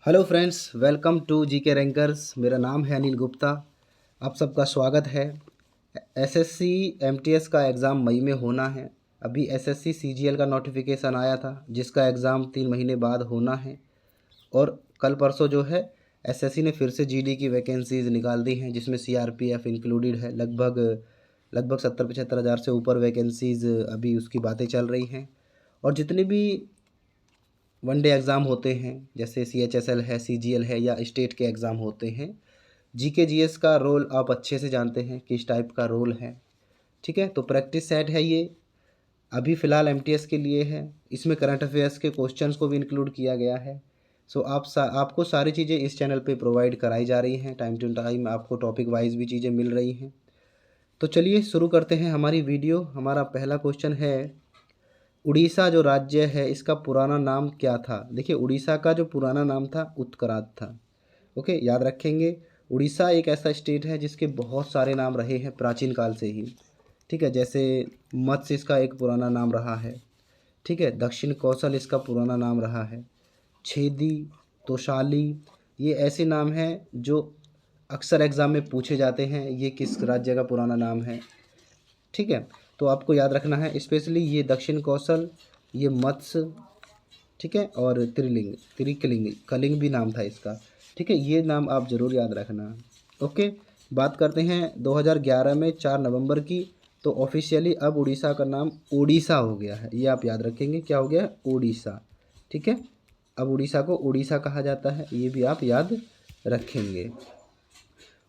Hello friends, welcome to GK rankers. मेरा नाम है अनिल गुप्ता। आप सबका स्वागत है। एसएससी एमटीएस का एग्ज़ाम मई में होना है। अभी एसएससी सीजीएल का नोटिफिकेशन आया था जिसका एग्ज़ाम 3 महीने बाद होना है। और कल परसों जो है एसएससी ने फिर से जीडी की वैकेंसीज़ निकाल दी हैं जिसमें सीआरपीएफ इंक्लूडेड है। लगभग लगभग 70-75 हज़ार से ऊपर वैकेंसीज़ अभी उसकी बातें चल रही हैं। और जितनी भी वनडे एग्ज़ाम होते हैं जैसे सीएचएसएल है, सीजीएल है या स्टेट के एग्ज़ाम होते हैं, जीके जीएस का रोल आप अच्छे से जानते हैं किस टाइप का रोल है। ठीक है, तो प्रैक्टिस सेट है ये। अभी फ़िलहाल एमटीएस के लिए है। इसमें करंट अफेयर्स के क्वेश्चंस को भी इंक्लूड किया गया है। सो आपको सारी चीज़ें इस चैनल पे प्रोवाइड कराई जा रही हैं। टाइम टू टाइम आपको टॉपिक वाइज भी चीज़ें मिल रही हैं। तो चलिए शुरू करते हैं हमारी वीडियो। हमारा पहला क्वेश्चन है, उड़ीसा जो राज्य है इसका पुराना नाम क्या था। देखिए, उड़ीसा का जो पुराना नाम था उत्तराखंड था। ओके, याद रखेंगे। उड़ीसा एक ऐसा स्टेट है जिसके बहुत सारे नाम रहे हैं प्राचीन काल से ही। ठीक है, जैसे मत्स्य इसका एक पुराना नाम रहा है। ठीक है, दक्षिण कौशल इसका पुराना नाम रहा है। छेदी, तोशाली, ये ऐसे नाम हैं जो अक्सर एग्ज़ाम में पूछे जाते हैं। ये किस राज्य का पुराना नाम है। ठीक है, तो आपको याद रखना है स्पेशली ये दक्षिण कौशल, ये मत्स्य, ठीक है, और त्रिलिंग, त्रिकलिंग, कलिंग भी नाम था इसका। ठीक है, ये नाम आप ज़रूर याद रखना। ओके, बात करते हैं 2011 में 4 नवंबर की। तो ऑफिशियली अब उड़ीसा का नाम ओडिशा हो गया है। ये आप याद रखेंगे, क्या हो गया, ओडिशा। ठीक है, अब उड़ीसा को ओडिशा कहा जाता है, ये भी आप याद रखेंगे।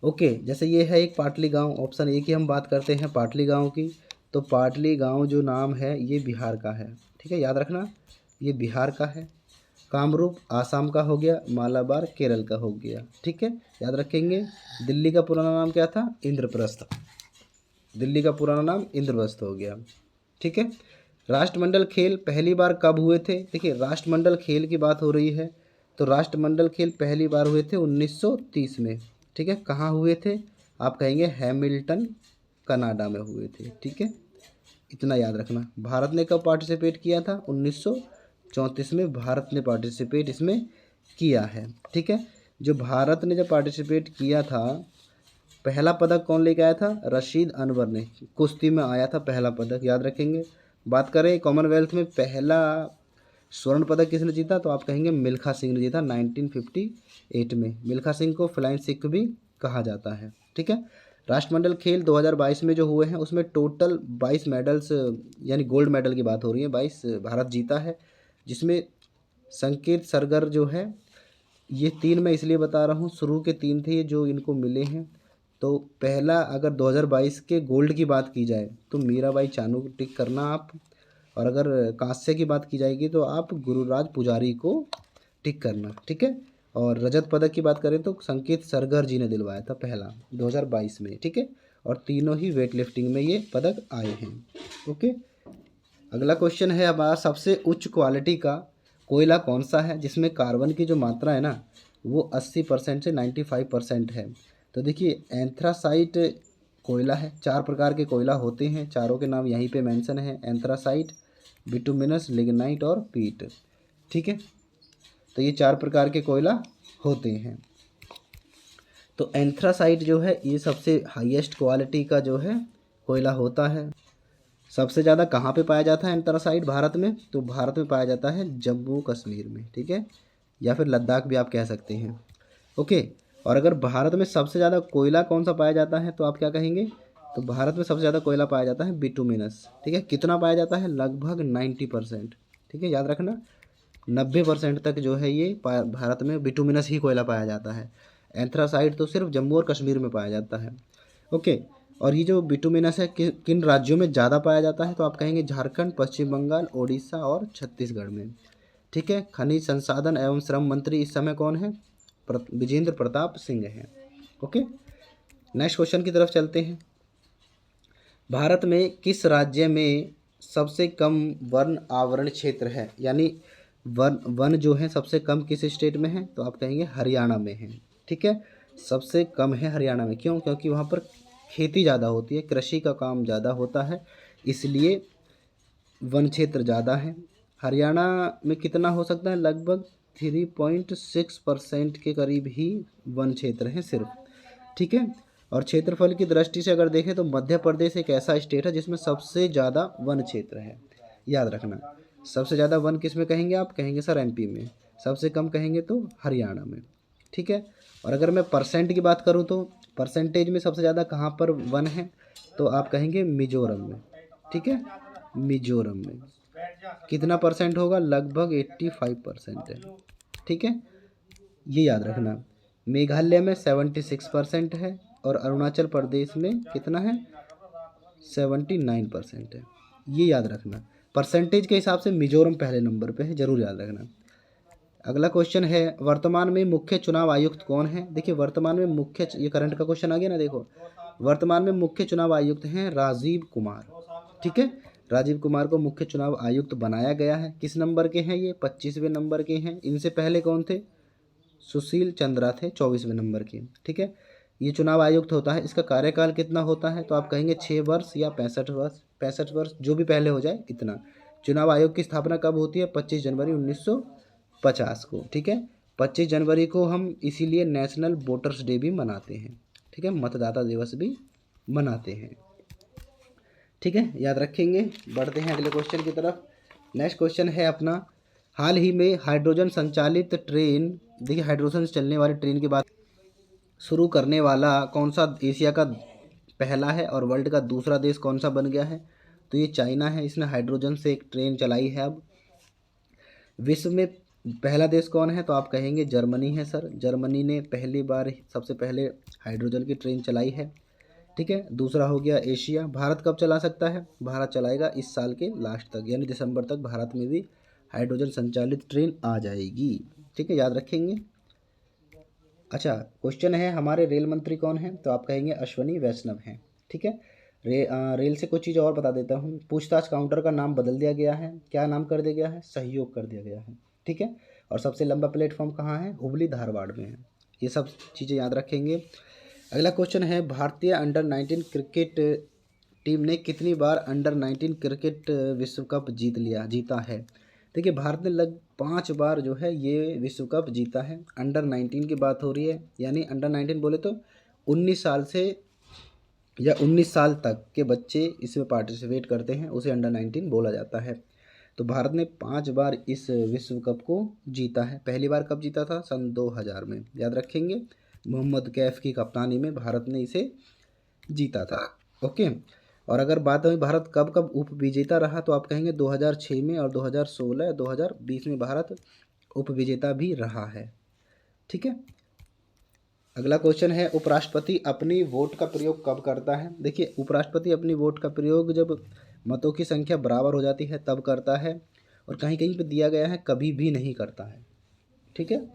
ओके, जैसे ये है एक पाटली गांव, ऑप्शन ए की हम बात करते हैं पाटली गांव की। तो पाटली गांव जो नाम है ये बिहार का है। ठीक है, याद रखना, ये बिहार का है। कामरूप आसाम का हो गया, मालाबार केरल का हो गया। ठीक है, याद रखेंगे। दिल्ली का पुराना नाम क्या था, इंद्रप्रस्थ। दिल्ली का पुराना नाम इंद्रप्रस्थ हो गया। ठीक है, राष्ट्रमंडल खेल पहली बार कब हुए थे। देखिए, राष्ट्रमंडल खेल की बात हो रही है तो राष्ट्रमंडल खेल पहली बार हुए थे 1930 में। ठीक है, कहाँ हुए थे, आप कहेंगे हैमिल्टन, कनाडा में हुए थे। ठीक है, इतना याद रखना। भारत ने कब पार्टिसिपेट किया था, 1934 में भारत ने पार्टिसिपेट इसमें किया है। ठीक है, जो भारत ने जब पार्टिसिपेट किया था, पहला पदक कौन लेके आया था, रशीद अनवर ने कुश्ती में आया था पहला पदक, याद रखेंगे। बात करें कॉमनवेल्थ में पहला स्वर्ण पदक किसने जीता, तो आप कहेंगे मिल्खा सिंह ने जीता 1958 में। मिल्खा सिंह को फ्लाइंग सिख भी कहा जाता है। ठीक है, राष्ट्रमंडल खेल 2022 में जो हुए हैं उसमें टोटल 22 मेडल्स, यानी गोल्ड मेडल की बात हो रही है, 22 भारत जीता है। जिसमें संकेत सरगर जो है, ये 3 मैं इसलिए बता रहा हूँ, शुरू के 3 थे ये जो इनको मिले हैं। तो पहला, अगर 2022 के गोल्ड की बात की जाए तो मीराबाई चानू को टिक करना आप। और अगर कांस्य की बात की जाएगी तो आप गुरुराज पुजारी को टिक करना। ठीक है, और रजत पदक की बात करें तो संकेत सरगर जी ने दिलवाया था पहला 2022 में। ठीक है, और तीनों ही वेट लिफ्टिंग में ये पदक आए हैं। ओके, अगला क्वेश्चन है हमारा, सबसे उच्च क्वालिटी का कोयला कौन सा है जिसमें कार्बन की जो मात्रा है ना वो 80% से 95% है। तो देखिए, एंथ्रासाइट कोयला है। 4 प्रकार के कोयला होते हैं, चारों के नाम यहीं पे मेंशन है, एंथ्रासाइट, बिटुमिनस, लिग्नाइट और पीट। ठीक है, तो ये 4 प्रकार के कोयला होते हैं। तो एंथ्रासाइट जो है ये सबसे हाईएस्ट क्वालिटी का जो है कोयला होता है। सबसे ज़्यादा कहाँ पे पाया जाता है एंथ्रासाइट भारत में, तो भारत में पाया जाता है जम्मू कश्मीर में। ठीक है, या फिर लद्दाख भी आप कह सकते हैं। ओके, और अगर भारत में सबसे ज़्यादा कोयला कौन सा पाया जाता है तो आप क्या कहेंगे, तो भारत में सबसे ज़्यादा कोयला पाया जाता है बिटुमिनस। ठीक है, कितना पाया जाता है, लगभग 90%। ठीक है, याद रखना, 90% तक जो है ये भारत में बिटुमिनस ही कोयला पाया जाता है। एंथ्रासाइट तो सिर्फ जम्मू और कश्मीर में पाया जाता है। ओके, और ये जो बिटुमिनस है किन राज्यों में ज़्यादा पाया जाता है, तो आप कहेंगे झारखंड, पश्चिम बंगाल, ओडिशा और छत्तीसगढ़ में। ठीक है, खनिज संसाधन एवं श्रम मंत्री इस समय कौन है, विजेंद्र प्रताप सिंह हैं। ओके, नेक्स्ट क्वेश्चन की तरफ चलते हैं। भारत में किस राज्य में सबसे कम वन आवरण क्षेत्र है, यानी वन जो है सबसे कम किस स्टेट में है, तो आप कहेंगे हरियाणा में है। ठीक है, सबसे कम है हरियाणा में। क्यों, क्योंकि वहाँ पर खेती ज़्यादा होती है, कृषि का काम ज़्यादा होता है, इसलिए वन क्षेत्र ज़्यादा है। हरियाणा में कितना हो सकता है, लगभग 3.6% के करीब ही वन क्षेत्र हैं सिर्फ, ठीक है। और क्षेत्रफल की दृष्टि से अगर देखें तो मध्य प्रदेश एक ऐसा स्टेट है जिसमें सबसे ज़्यादा वन क्षेत्र है, याद रखना। सबसे ज़्यादा वन किस में कहेंगे आप? कहेंगे सर एमपी में। सबसे कम कहेंगे तो हरियाणा में, ठीक है। और अगर मैं परसेंट की बात करूँ तो परसेंटेज में सबसे ज़्यादा कहाँ पर वन है? तो आप कहेंगे मिजोरम में, ठीक है। मिजोरम में कितना परसेंट होगा? लगभग 85% है, ठीक है, ये याद रखना। मेघालय में 76% है और अरुणाचल प्रदेश में कितना है? 79% है, ये याद रखना। परसेंटेज के हिसाब से मिजोरम पहले नंबर पे है, जरूर याद रखना। अगला क्वेश्चन है, वर्तमान में मुख्य चुनाव आयुक्त कौन है? देखिए वर्तमान में मुख्य, ये करंट का क्वेश्चन आ गया ना, देखो वर्तमान में मुख्य चुनाव आयुक्त हैं राजीव कुमार, ठीक है। राजीव कुमार को मुख्य चुनाव आयुक्त बनाया गया है। किस नंबर के हैं ये? 25वें नंबर के हैं। इनसे पहले कौन थे? सुशील चंद्रा थे 24वें नंबर के, ठीक है। ये चुनाव आयुक्त होता है, इसका कार्यकाल कितना होता है? तो आप कहेंगे 6 वर्ष या 65 वर्ष, 65 वर्ष जो भी पहले हो जाए इतना। चुनाव आयोग की स्थापना कब होती है? 25 जनवरी 1950 को, ठीक है। 25 जनवरी को हम इसीलिए नेशनल वोटर्स डे भी मनाते हैं, ठीक है, मतदाता दिवस भी मनाते हैं, ठीक है, याद रखेंगे। बढ़ते हैं अगले क्वेश्चन की तरफ। नेक्स्ट क्वेश्चन है अपना, हाल ही में हाइड्रोजन संचालित ट्रेन, देखिए हाइड्रोजन से चलने वाली ट्रेन की बात, शुरू करने वाला कौन सा एशिया का पहला है और वर्ल्ड का दूसरा देश कौन सा बन गया है? तो ये चाइना है, इसने हाइड्रोजन से एक ट्रेन चलाई है। अब विश्व में पहला देश कौन है? तो आप कहेंगे जर्मनी है सर, जर्मनी ने पहली बार सबसे पहले हाइड्रोजन की ट्रेन चलाई है, ठीक है। दूसरा हो गया एशिया। भारत कब चला सकता है? भारत चलाएगा इस साल के लास्ट तक, यानी दिसंबर तक भारत में भी हाइड्रोजन संचालित ट्रेन आ जाएगी, ठीक है, याद रखेंगे। अच्छा क्वेश्चन है, हमारे रेल मंत्री कौन है? तो आप कहेंगे अश्वनी वैष्णव हैं, ठीक है। रेल से कुछ चीज़ और बता देता हूँ। पूछताछ काउंटर का नाम बदल दिया गया है, क्या नाम कर दिया गया है? सहयोग कर दिया गया है, ठीक है। और सबसे लंबा प्लेटफॉर्म कहाँ है? हुबली धारवाड़ में है। ये सब चीज़ें याद रखेंगे। अगला क्वेश्चन है, भारतीय अंडर-19 क्रिकेट टीम ने कितनी बार अंडर-19 क्रिकेट विश्व कप जीता है? देखिए भारत ने 5 बार जो है ये विश्व कप जीता है। अंडर-19 की बात हो रही है, यानी अंडर-19 बोले तो 19 साल से या 19 साल तक के बच्चे इसमें पार्टिसिपेट करते हैं, उसे अंडर-19 बोला जाता है। तो भारत ने 5 बार इस विश्व कप को जीता है। पहली बार कब जीता था? सन 2000 में, याद रखेंगे। मोहम्मद कैफ की कप्तानी में भारत ने इसे जीता था, ओके। और अगर बात हुई भारत कब कब उप विजेता रहा, तो आप कहेंगे 2006 में और 2016 2020 में भारत उप विजेता भी रहा है, ठीक है। अगला क्वेश्चन है, उपराष्ट्रपति अपनी वोट का प्रयोग कब करता है? देखिए उपराष्ट्रपति अपनी वोट का प्रयोग जब मतों की संख्या बराबर हो जाती है तब करता है, और कहीं कहीं पे दिया गया है कभी भी नहीं करता है, ठीक है।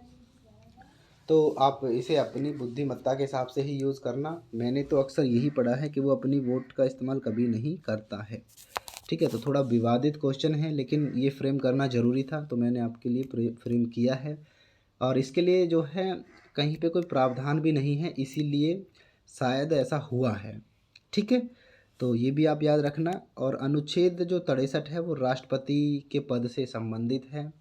तो आप इसे अपनी बुद्धिमत्ता के हिसाब से ही यूज़ करना। मैंने तो अक्सर यही पढ़ा है कि वो अपनी वोट का इस्तेमाल कभी नहीं करता है, ठीक है। तो थोड़ा विवादित क्वेश्चन है, लेकिन ये फ्रेम करना ज़रूरी था, तो मैंने आपके लिए फ्रेम किया है। और इसके लिए जो है कहीं पे कोई प्रावधान भी नहीं है, इसीलिए शायद ऐसा हुआ है, ठीक है। तो ये भी आप याद रखना। और अनुच्छेद जो 63 है वो राष्ट्रपति के पद से संबंधित है,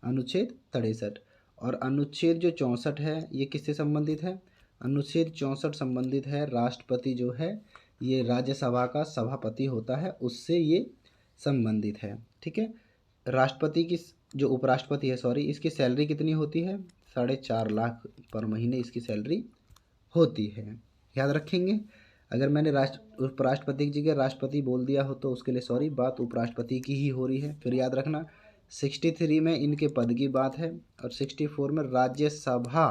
अनुच्छेद 63। और अनुच्छेद जो 64 है ये किससे संबंधित है? अनुच्छेद 64 संबंधित है राष्ट्रपति जो है ये राज्यसभा का सभापति होता है, उससे ये संबंधित है, ठीक है। राष्ट्रपति की जो उपराष्ट्रपति है, सॉरी, इसकी सैलरी कितनी होती है? 4.5 लाख पर महीने इसकी सैलरी होती है, याद रखेंगे। अगर मैंने उपराष्ट्रपति जी के राष्ट्रपति बोल दिया हो तो उसके लिए सॉरी, बात उपराष्ट्रपति की ही हो रही है। फिर याद रखना 63 में इनके पद की बात है और 64 में राज्यसभा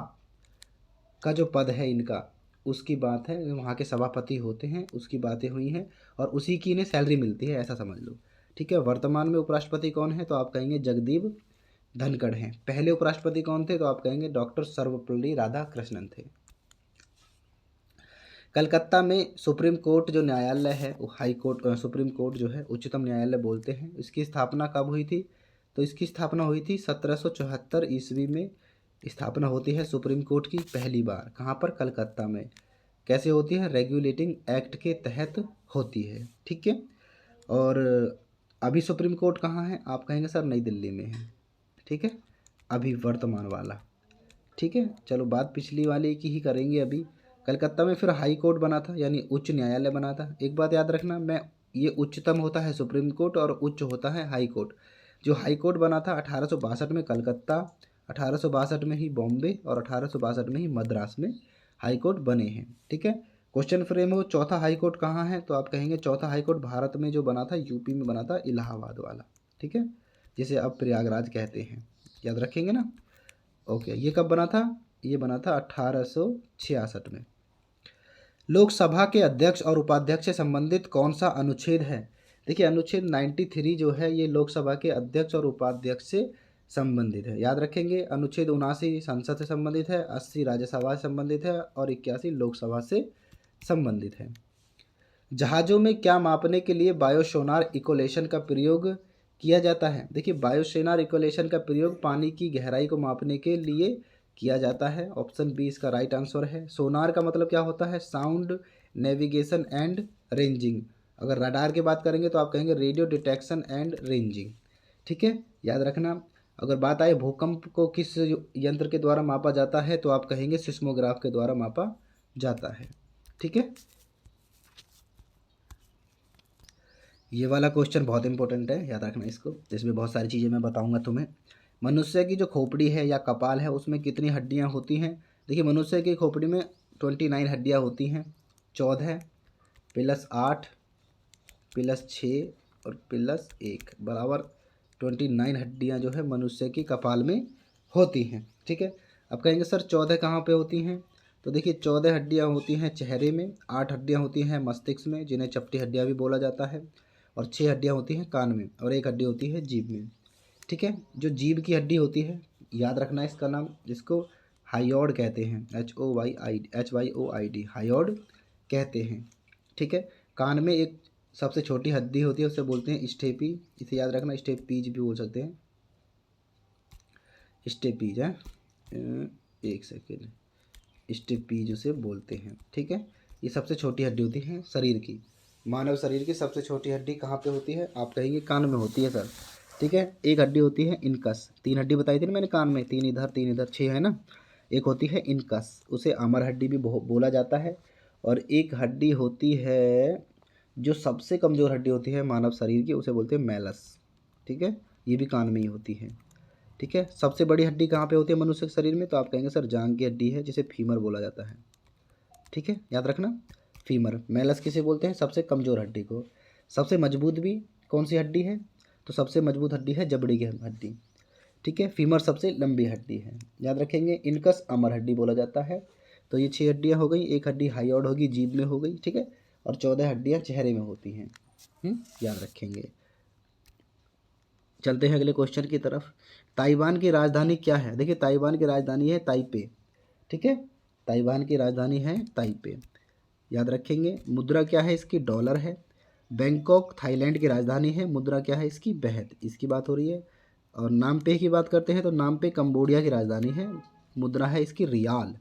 का जो पद है इनका उसकी बात है, वहाँ के सभापति होते हैं उसकी बातें हुई हैं और उसी की इन्हें सैलरी मिलती है, ऐसा समझ लो, ठीक है। वर्तमान में उपराष्ट्रपति कौन है? तो आप कहेंगे जगदीप धनखड़ हैं। पहले उपराष्ट्रपति कौन थे? तो आप कहेंगे डॉक्टर सर्वपल्ली राधाकृष्णन थे। कलकत्ता में सुप्रीम कोर्ट जो न्यायालय है वो हाई कोर्ट, सुप्रीम कोर्ट जो है उच्चतम न्यायालय बोलते हैं, इसकी स्थापना कब हुई थी? तो इसकी स्थापना हुई थी 1774 ईस्वी में स्थापना होती है सुप्रीम कोर्ट की पहली बार। कहाँ पर? कलकत्ता में। कैसे होती है? रेगुलेटिंग एक्ट के तहत होती है, ठीक है। और अभी सुप्रीम कोर्ट कहाँ है? आप कहेंगे सर नई दिल्ली में है, ठीक है। अभी वर्तमान वाला। ठीक है, चलो बात पिछली वाले की ही करेंगे अभी। कलकत्ता में फिर हाई कोर्ट बना था, यानी उच्च न्यायालय बना था। एक बात याद रखना, मैं ये उच्चतम होता है सुप्रीम कोर्ट और उच्च होता है हाई कोर्ट। जो हाई कोर्ट बना था 1862 में कलकत्ता, 1862 में ही बॉम्बे और 1862 में ही मद्रास में हाई कोर्ट बने हैं। ठीक है, क्वेश्चन फ्रेम हो चौथा हाई कोर्ट कहाँ है, तो आप कहेंगे चौथा हाई कोर्ट भारत में जो बना था यूपी में बना था, इलाहाबाद वाला। ठीक है, जिसे अब प्रयागराज कहते हैं, याद रखेंगे ना। ओके, ये कब बना था, ये बना था 1866 में। लोकसभा के अध्यक्ष और उपाध्यक्ष से संबंधित कौन सा अनुच्छेद है। देखिए अनुच्छेद 93 जो है ये लोकसभा के अध्यक्ष और उपाध्यक्ष से संबंधित है, याद रखेंगे। अनुच्छेद 79 संसद से संबंधित है, 80 राज्यसभा से संबंधित है और 81 लोकसभा से संबंधित है। जहाज़ों में क्या मापने के लिए बायोसोनार इक्वेलेशन का प्रयोग किया जाता है। देखिए बायोसोनार इक्वेलेशन का प्रयोग पानी की गहराई को मापने के लिए किया जाता है। ऑप्शन बी इसका राइट आंसर है। सोनार का मतलब क्या होता है, साउंड नेविगेशन एंड रेंजिंग। अगर रडार की बात करेंगे तो आप कहेंगे रेडियो डिटेक्शन एंड रेंजिंग। ठीक है, याद रखना। अगर बात आए भूकंप को किस यंत्र के द्वारा मापा जाता है तो आप कहेंगे सिस्मोग्राफ के द्वारा मापा जाता है। ठीक है, ये वाला क्वेश्चन बहुत इंपॉर्टेंट है, याद रखना इसको। इसमें बहुत सारी चीज़ें मैं बताऊंगा तुम्हें। मनुष्य की जो खोपड़ी है या कपाल है उसमें कितनी हड्डियां होती हैं। देखिए मनुष्य की खोपड़ी में 29 हड्डियां होती हैं, 14 प्लस 8 प्लस 6 और प्लस 1 बराबर 29 हड्डियां जो है मनुष्य की कपाल में होती हैं। ठीक है, अब कहेंगे सर 14 कहाँ पे होती हैं, तो देखिए 14 हड्डियां होती हैं चेहरे में, 8 हड्डियां होती हैं मस्तिष्क में जिन्हें चपटी हड्डियां भी बोला जाता है, और 6 हड्डियां होती हैं कान में, और 1 हड्डी होती है जीभ में। ठीक है, जो जीभ की हड्डी होती है, याद रखना इसका नाम, जिसको हाइयोड कहते हैं, HYOID हाइयोड कहते हैं। ठीक है, कान में एक सबसे छोटी हड्डी होती है उसे बोलते हैं स्टेपी, इसे याद रखना, स्टेपीज भी बोल सकते हैं, स्टेपीज है, एक सेकेंड, स्टेपीज उसे बोलते हैं। ठीक है, ये सबसे छोटी हड्डी होती है शरीर की। मानव शरीर की सबसे छोटी हड्डी कहाँ पे होती है, आप कहेंगे कान में होती है सर। ठीक है, एक हड्डी होती है इनकस, 3 हड्डी बताई थी ना मैंने कान में, 3 इधर 3 इधर, 6 है ना। एक होती है इनकस, उसे अमर हड्डी भी बोला जाता है। और एक हड्डी होती है जो सबसे कमज़ोर हड्डी होती है मानव शरीर की, उसे बोलते हैं मैलस। ठीक है, ये भी कान में ही होती है। ठीक है, सबसे बड़ी हड्डी कहाँ पे होती है मनुष्य के शरीर में, तो आप कहेंगे सर जांग की हड्डी है जिसे फीमर बोला जाता है। ठीक है, याद रखना फीमर। मैलस किसे बोलते हैं, सबसे कमज़ोर हड्डी को। सबसे मजबूत भी कौन सी हड्डी है, तो सबसे मजबूत हड्डी है जबड़ी की हड्डी। ठीक है, फीमर सबसे लंबी हड्डी है, याद रखेंगे। इनकस अमर हड्डी बोला जाता है। तो ये 6 हड्डियाँ हो गई, एक हड्डी हाइयोड होगी जीभ में हो गई। ठीक है, और 14 हड्डियाँ चेहरे में होती हैं, याद रखेंगे। चलते हैं अगले क्वेश्चन की तरफ। ताइवान की राजधानी क्या है। देखिए ताइवान की राजधानी है ताइपे। ठीक है, ताइवान की राजधानी है ताइपे, याद रखेंगे। मुद्रा क्या है इसकी, डॉलर है। बैंकॉक थाईलैंड की राजधानी है, मुद्रा क्या है इसकी, बेहत, इसकी बात हो रही है। और नामपे की बात करते हैं तो नामपे कंबोडिया की राजधानी है, मुद्रा है इसकी रियाल।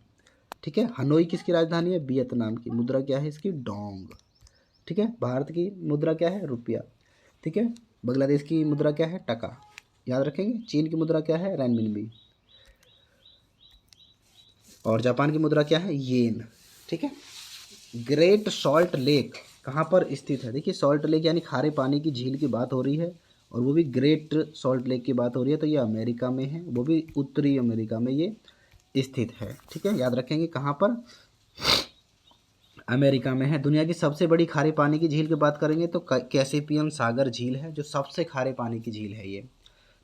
ठीक है, हनोई किसकी राजधानी है, वियतनाम की, मुद्रा क्या है इसकी, डोंग। ठीक है, भारत की मुद्रा क्या है, रुपया। ठीक है, बांग्लादेश की मुद्रा क्या है, टका, याद रखेंगे। चीन की मुद्रा क्या है, रेनमिनबी। और जापान की मुद्रा क्या है, येन। ठीक है, ग्रेट सॉल्ट लेक कहाँ पर स्थित है। देखिए सॉल्ट लेक यानी खारे पानी की झील की बात हो रही है, और वो भी ग्रेट सॉल्ट लेक की बात हो रही है, तो ये अमेरिका में है, वो भी उत्तरी अमेरिका में ये स्थित है। ठीक है, याद रखेंगे कहाँ पर, अमेरिका में है। दुनिया की सबसे बड़ी खारे पानी की झील की बात करेंगे तो कैसिपियन सागर झील है, जो सबसे खारे पानी की झील है ये।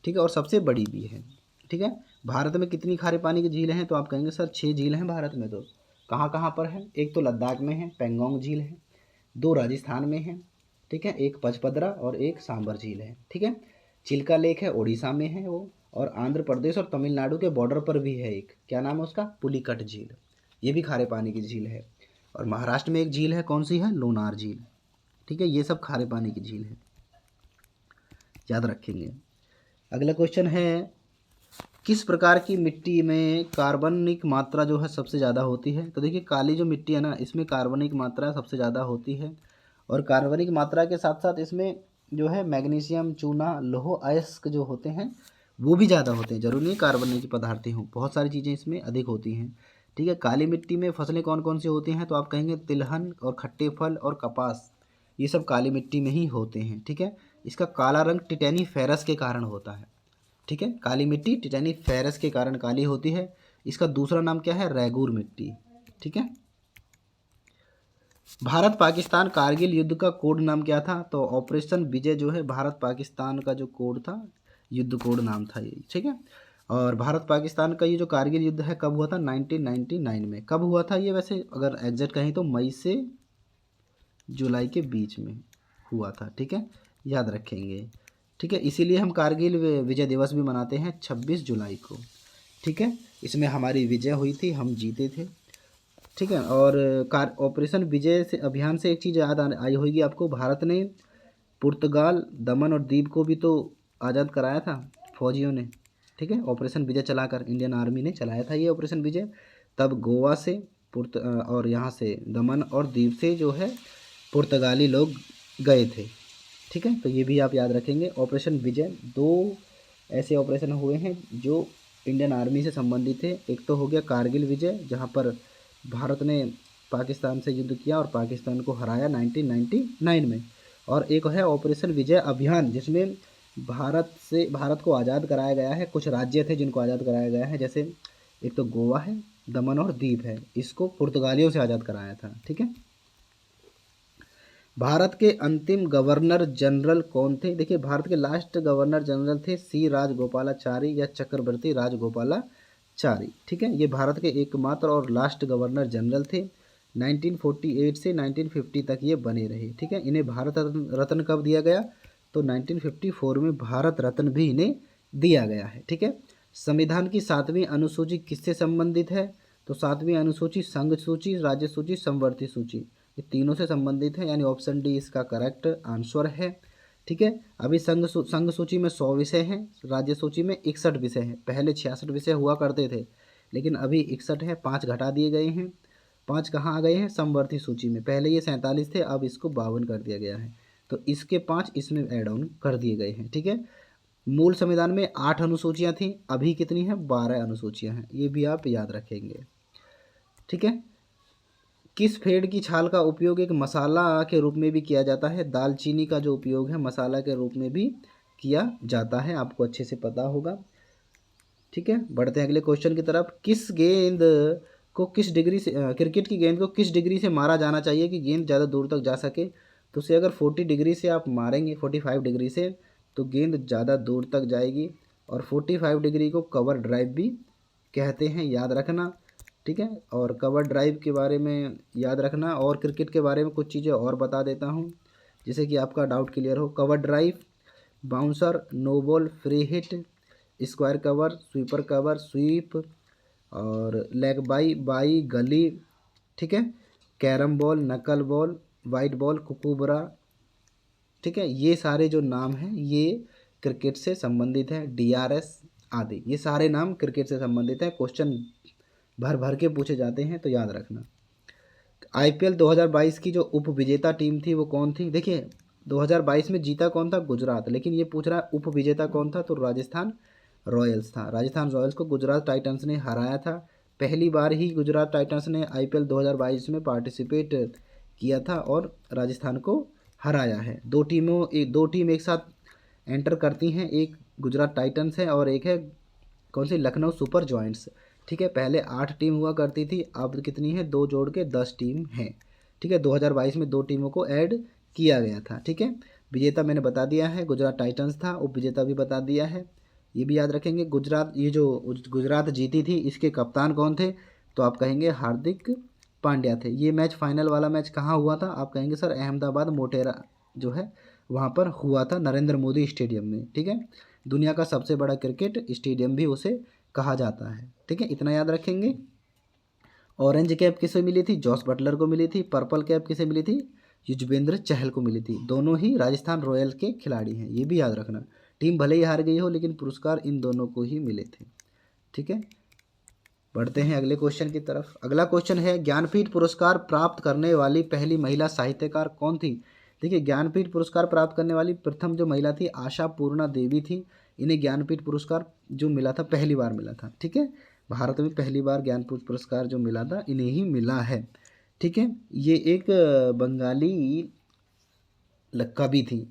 ठीक है, और सबसे बड़ी भी है। ठीक है, भारत में कितनी खारे पानी की झीलें हैं, तो आप कहेंगे सर 6 झील हैं भारत में। तो कहाँ कहाँ पर है, एक तो लद्दाख में है, पेंगोंग झील है, 2 राजस्थान में है। ठीक है, एक पचपदरा और एक सांबर झील है। ठीक है, चिल्का लेक है उड़ीसा में है वो, और आंध्र प्रदेश और तमिलनाडु के बॉर्डर पर भी है एक, क्या नाम है उसका, पुलिकट झील, ये भी खारे पानी की झील है। और महाराष्ट्र में एक झील है, कौन सी है, लोनार झील। ठीक है, ये सब खारे पानी की झील है, याद रखेंगे। अगला क्वेश्चन है, किस प्रकार की मिट्टी में कार्बनिक मात्रा जो है सबसे ज़्यादा होती है। तो देखिए काली जो मिट्टी है ना, इसमें कार्बनिक मात्रा सबसे ज़्यादा होती है, और कार्बनिक मात्रा के साथ साथ इसमें जो है मैग्नीशियम, चूना, लौह अयस्क जो होते हैं वो भी ज़्यादा होते हैं, जरूरी नहीं कार्बनिक पदार्थ ही हों, बहुत सारी चीज़ें इसमें अधिक होती हैं। ठीक है, काली मिट्टी में फसलें कौन कौन सी होती हैं, तो आप कहेंगे तिलहन और खट्टे फल और कपास, ये सब काली मिट्टी में ही होते हैं। ठीक है, इसका काला रंग टिटैनी फेरस के कारण होता है। ठीक है, काली मिट्टी टिटैनी फेरस के कारण काली होती है। इसका दूसरा नाम क्या है, रैगूर मिट्टी। ठीक है, भारत पाकिस्तान कारगिल युद्ध का कोड नाम क्या था, तो ऑपरेशन विजय जो है भारत पाकिस्तान का जो कोड था, युद्ध कोड नाम था ये। ठीक है, और भारत पाकिस्तान का ये जो कारगिल युद्ध है कब हुआ था, 1999 में। कब हुआ था ये, वैसे अगर एग्जैक्ट कहें तो मई से जुलाई के बीच में हुआ था। ठीक है, याद रखेंगे। ठीक है, इसीलिए हम कारगिल विजय दिवस भी मनाते हैं 26 जुलाई को। ठीक है, इसमें हमारी विजय हुई थी, हम जीते थे। ठीक है, और ऑपरेशन विजय से अभियान से एक चीज़ याद आई होगी आपको, भारत ने पुर्तगाल, दमन और दीव को भी तो आज़ाद कराया था फौजियों ने। ठीक है, ऑपरेशन विजय चलाकर इंडियन आर्मी ने चलाया था ये ऑपरेशन विजय। तब गोवा से और यहाँ से दमन और दीव से जो है पुर्तगाली लोग गए थे। ठीक है, तो ये भी आप याद रखेंगे। ऑपरेशन विजय 2 ऐसे ऑपरेशन हुए हैं जो इंडियन आर्मी से संबंधित थे। एक तो हो गया कारगिल विजय, जहाँ पर भारत ने पाकिस्तान से युद्ध किया और पाकिस्तान को हराया 1999 में, और एक है ऑपरेशन विजय अभियान, जिसमें भारत को आज़ाद कराया गया है। कुछ राज्य थे जिनको आज़ाद कराया गया है, जैसे एक तो गोवा है, दमन और दीव है, इसको पुर्तगालियों से आज़ाद कराया था। ठीक है, भारत के अंतिम गवर्नर जनरल कौन थे, देखिए भारत के लास्ट गवर्नर जनरल थे सी राजगोपालाचारी या चक्रवर्ती राजगोपालाचारी। ठीक है, ये भारत के एकमात्र और लास्ट गवर्नर जनरल थे। 1948 से 1950 तक ये बने रहे। ठीक है, इन्हें भारत रत्न कब दिया गया, तो 1954 में भारत रत्न भी इन्हें दिया गया है। ठीक है, संविधान की 7वीं अनुसूची किससे संबंधित है, तो 7वीं अनुसूची संघ सूची, राज्य सूची, समवर्ती सूची, ये तीनों से संबंधित है, यानी ऑप्शन डी इसका करेक्ट आंसर है। ठीक है, अभी संघ सूची में 100 विषय हैं, राज्य सूची में 61 विषय हैं। पहले 66 विषय हुआ करते थे, लेकिन अभी 61 है, 5 घटा दिए गए हैं। 5 कहाँ आ गए हैं, समवर्ती सूची में। पहले ये 47 थे, अब इसको 52 कर दिया गया है, तो इसके 5 इसमें ऐड ऑन कर दिए गए हैं। ठीक है, मूल संविधान में 8 अनुसूचियाँ थीं, अभी कितनी हैं, 12 अनुसूचियाँ हैं, ये भी आप याद रखेंगे। ठीक है, किस पेड़ की छाल का उपयोग एक मसाला के रूप में भी किया जाता है, दालचीनी का जो उपयोग है मसाला के रूप में भी किया जाता है, आपको अच्छे से पता होगा। ठीक है, बढ़ते हैं अगले क्वेश्चन की तरफ। किस गेंद को किस डिग्री से क्रिकेट की गेंद को किस डिग्री से मारा जाना चाहिए कि गेंद ज़्यादा दूर तक जा सके, तो उसे अगर 40 डिग्री से आप मारेंगे, 45 डिग्री से, तो गेंद ज़्यादा दूर तक जाएगी। और 45 डिग्री को कवर ड्राइव भी कहते हैं, याद रखना। ठीक है, और कवर ड्राइव के बारे में याद रखना, और क्रिकेट के बारे में कुछ चीज़ें और बता देता हूँ जिससे कि आपका डाउट क्लियर हो। Cover drive, bouncer, no ball, free hit, square cover, sweeper cover, sweep, और लेग बाई, गली। ठीक है, carrom ball, knuckle ball, white ball, kookaburra. ठीक है, ये सारे जो नाम हैं ये क्रिकेट से संबंधित है, DRS आदि, ये सारे नाम क्रिकेट से संबंधित है। क्वेश्चन भर भर के पूछे जाते हैं, तो याद रखना। IPL 2022 की जो उप विजेता टीम थी वो कौन थी, देखिए 2022 में जीता कौन था, गुजरात, लेकिन ये पूछ रहा है उप विजेता कौन था, तो राजस्थान रॉयल्स था। राजस्थान रॉयल्स को गुजरात टाइटंस ने हराया था। पहली बार ही गुजरात टाइटंस ने IPL 2022 में पार्टिसिपेट किया था और राजस्थान को हराया है। दो टीम एक साथ एंटर करती हैं, एक गुजरात टाइटंस है और एक है कौन सी, लखनऊ सुपर जॉइंट्स। ठीक है, पहले 8 टीम हुआ करती थी, अब कितनी है, 2 जोड़ के 10 टीम है। ठीक है, 2022 में 2 टीमों को ऐड किया गया था। ठीक है, विजेता मैंने बता दिया है, गुजरात टाइटंस था, उप विजेता भी बता दिया है, ये भी याद रखेंगे। ये जो गुजरात जीती थी, इसके कप्तान कौन थे, तो आप कहेंगे हार्दिक पांड्या थे। ये मैच, फाइनल वाला मैच कहाँ हुआ था, आप कहेंगे सर अहमदाबाद मोटेरा जो है वहाँ पर हुआ था, नरेंद्र मोदी स्टेडियम में। ठीक है, दुनिया का सबसे बड़ा क्रिकेट स्टेडियम भी उसे कहा जाता है। ठीक है, इतना याद रखेंगे। ऑरेंज कैप किसे मिली थी, जॉस बटलर को मिली थी। पर्पल कैप किसे मिली थी, युजवेंद्र चहल को मिली थी। दोनों ही राजस्थान रॉयल्स के खिलाड़ी हैं, ये भी याद रखना। टीम भले ही हार गई हो, लेकिन पुरस्कार इन दोनों को ही मिले थे। ठीक है, बढ़ते हैं अगले क्वेश्चन की तरफ। अगला क्वेश्चन है, ज्ञानपीठ पुरस्कार प्राप्त करने वाली पहली महिला साहित्यकार कौन थी। देखिए, ज्ञानपीठ पुरस्कार प्राप्त करने वाली प्रथम जो महिला थी, आशा पूर्णा देवी थी। इन्हें ज्ञानपीठ पुरस्कार जो मिला था पहली बार मिला था। ठीक है, भारत में पहली बार ज्ञानपीठ पुरस्कार जो मिला था इन्हें ही मिला है। ठीक है, ये एक बंगाली कवि थी।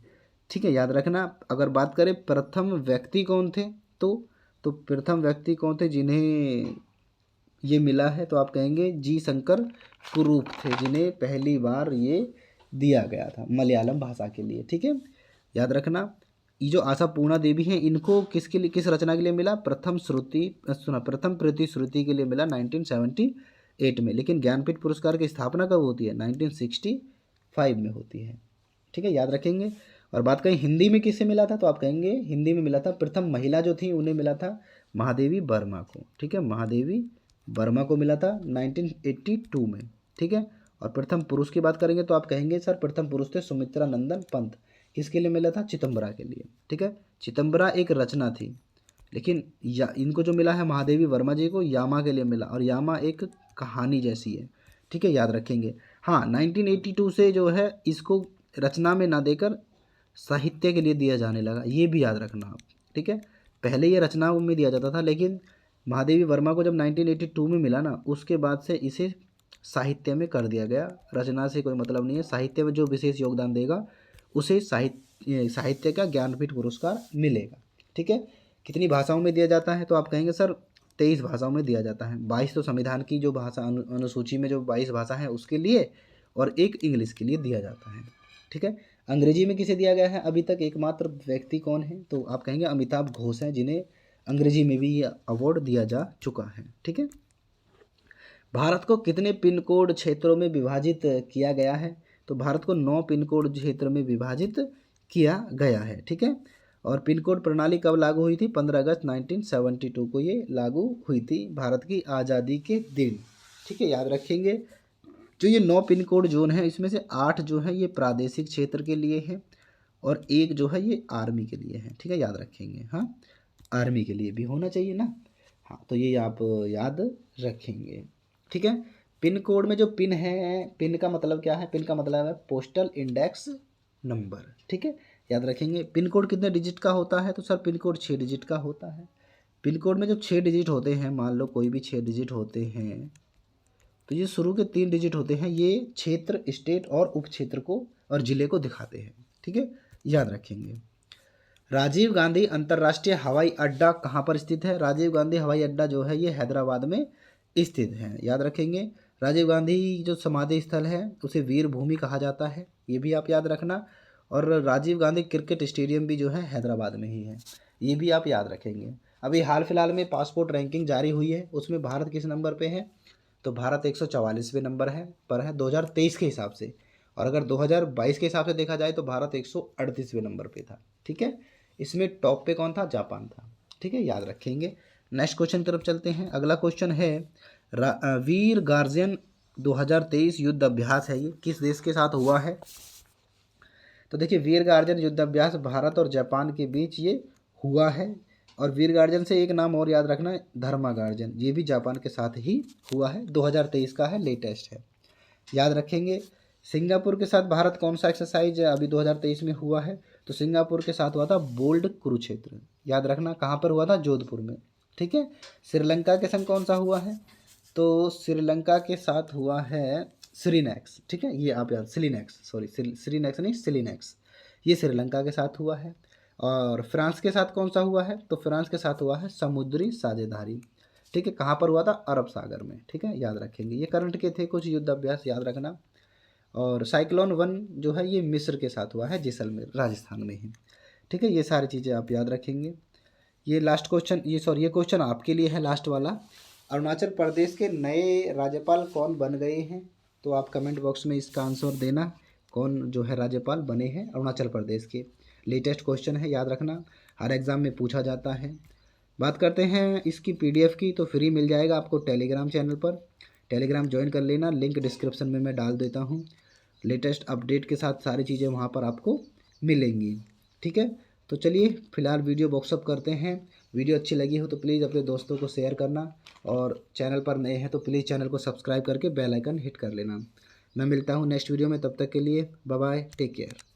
ठीक है, याद रखना। अगर बात करें प्रथम व्यक्ति कौन थे, तो प्रथम व्यक्ति कौन थे जिन्हें ये मिला है, तो आप कहेंगे जी शंकर कुरूप थे, जिन्हें पहली बार ये दिया गया था मलयालम भाषा के लिए। ठीक है, याद रखना। ये जो आशापूर्णा देवी हैं, इनको किसके लिए, किस रचना के लिए मिला? प्रथम प्रतिश्रुति के लिए मिला 1978 में। लेकिन ज्ञानपीठ पुरस्कार की स्थापना कब होती है? 1965 में होती है। ठीक है, याद रखेंगे। और बात करें हिंदी में किससे मिला था, तो आप कहेंगे हिंदी में मिला था प्रथम महिला जो थी उन्हें मिला था महादेवी वर्मा को। ठीक है, महादेवी वर्मा को मिला था 1982 में। ठीक है, और प्रथम पुरुष की बात करेंगे तो आप कहेंगे सर प्रथम पुरुष थे सुमित्रा नंदन पंत। किसके लिए मिला था? चिदंबरा के लिए। ठीक है, चिदंबरा एक रचना थी, लेकिन इनको जो मिला है महादेवी वर्मा जी को यामा के लिए मिला, और यामा एक कहानी जैसी है। ठीक है, याद रखेंगे। हाँ, 1982 से जो है इसको रचना में ना देकर साहित्य के लिए दिया जाने लगा, ये भी याद रखना आप। ठीक है, पहले ये रचनाओं में दिया जाता था, लेकिन महादेवी वर्मा को जब 1982 में मिला ना, उसके बाद से इसे साहित्य में कर दिया गया। रचना से कोई मतलब नहीं है, साहित्य में जो विशेष योगदान देगा उसे साहित्य का ज्ञानपीठ पुरस्कार मिलेगा। ठीक है, कितनी भाषाओं में दिया जाता है, तो आप कहेंगे सर 23 भाषाओं में दिया जाता है। 22 तो संविधान की जो भाषा अनुसूची में जो 22 भाषा है उसके लिए, और एक इंग्लिश के लिए दिया जाता है। ठीक है, अंग्रेजी में किसे दिया गया है अभी तक एकमात्र व्यक्ति कौन है, तो आप कहेंगे अमिताभ घोष हैं, जिन्हें अंग्रेजी में भी ये अवार्ड दिया जा चुका है। ठीक है, भारत को कितने पिन कोड क्षेत्रों में विभाजित किया गया है, तो भारत को 9 पिन कोड क्षेत्र में विभाजित किया गया है। ठीक है, और पिन कोड प्रणाली कब लागू हुई थी? 15 अगस्त 1972 को ये लागू हुई थी, भारत की आज़ादी के दिन। ठीक है, याद रखेंगे। जो ये 9 पिन कोड जोन है, इसमें से 8 जो है ये प्रादेशिक क्षेत्र के लिए है, और एक जो है ये आर्मी के लिए है। ठीक है, याद रखेंगे। हाँ, आर्मी के लिए भी होना चाहिए ना। हाँ, तो ये आप याद रखेंगे। ठीक है, पिन कोड में जो पिन है, पिन का मतलब क्या है? पिन का मतलब है पोस्टल इंडेक्स नंबर। ठीक है, याद रखेंगे। पिन कोड कितने डिजिट का होता है, तो सर पिन कोड 6 डिजिट का होता है। पिन कोड में जब 6 डिजिट होते हैं, मान लो कोई भी 6 डिजिट होते हैं, तो ये शुरू के 3 डिजिट होते हैं, ये क्षेत्र, स्टेट और उप क्षेत्र को और जिले को दिखाते हैं। ठीक है, याद रखेंगे। राजीव गांधी अंतर्राष्ट्रीय हवाई अड्डा कहाँ पर स्थित है? राजीव गांधी हवाई अड्डा जो है ये हैदराबाद में स्थित है। याद रखेंगे। राजीव गांधी जो समाधि स्थल है उसे वीर भूमि कहा जाता है, ये भी आप याद रखना। और राजीव गांधी क्रिकेट स्टेडियम भी जो है हैदराबाद में ही है, ये भी आप याद रखेंगे। अभी हाल फिलहाल में पासपोर्ट रैंकिंग जारी हुई है, उसमें भारत किस नंबर पे है? तो भारत 144वें नंबर पर है 2023 के हिसाब से, और अगर 2022 के हिसाब से देखा जाए तो भारत 138वें नंबर पे था। ठीक है, इसमें टॉप पे कौन था? जापान था। ठीक है, याद रखेंगे। नेक्स्ट क्वेश्चन तरफ चलते हैं। अगला क्वेश्चन है वीर गार्जियन 2023 युद्ध अभ्यास है, ये किस देश के साथ हुआ है? तो देखिए, वीर गार्जियन युद्ध अभ्यास भारत और जापान के बीच ये हुआ है। और वीर गार्जियन से एक नाम और याद रखना, धर्मा गार्जियन, ये भी जापान के साथ ही हुआ है, 2023 का है, लेटेस्ट है, याद रखेंगे। सिंगापुर के साथ भारत कौन सा एक्सरसाइज अभी 2023 में हुआ है? तो सिंगापुर के साथ हुआ था बोल्ड कुरुक्षेत्र, याद रखना। कहाँ पर हुआ था? जोधपुर में। ठीक है, श्रीलंका के संग कौन सा हुआ है? तो श्रीलंका के साथ हुआ है श्रीनेक्स। ठीक है, ये आप याद, श्रीनेक्स, सॉरी श्रीनेक्स नहीं, श्रीनेक्स, ये श्रीलंका के साथ हुआ है। और फ्रांस के साथ कौन सा हुआ है? तो फ्रांस के साथ हुआ है समुद्री साझेदारी। ठीक है, कहाँ पर हुआ था? अरब सागर में। ठीक है, याद रखेंगे। ये करंट के थे कुछ युद्ध अभ्यास, याद रखना। और साइक्लोन 1 जो है ये मिस्र के साथ हुआ है, जैसलमेर, राजस्थान में ही। ठीक है, ये सारी चीज़ें आप याद रखेंगे। ये लास्ट क्वेश्चन, ये क्वेश्चन आपके लिए है, लास्ट वाला। अरुणाचल प्रदेश के नए राज्यपाल कौन बन गए हैं? तो आप कमेंट बॉक्स में इसका आंसर देना, कौन जो है राज्यपाल बने हैं अरुणाचल प्रदेश के। लेटेस्ट क्वेश्चन है, याद रखना, हर एग्ज़ाम में पूछा जाता है। बात करते हैं इसकी PDF की, तो फ्री मिल जाएगा आपको टेलीग्राम चैनल पर। टेलीग्राम ज्वाइन कर लेना, लिंक डिस्क्रिप्शन में मैं डाल देता हूँ। लेटेस्ट अपडेट के साथ सारी चीज़ें वहाँ पर आपको मिलेंगी। ठीक है, तो चलिए फिलहाल वीडियो बॉक्सअप करते हैं। वीडियो अच्छी लगी हो तो प्लीज़ अपने दोस्तों को शेयर करना, और चैनल पर नए हैं तो प्लीज़ चैनल को सब्सक्राइब करके बेल आइकन हिट कर लेना। मैं मिलता हूँ नेक्स्ट वीडियो में, तब तक के लिए बाय बाय, टेक केयर।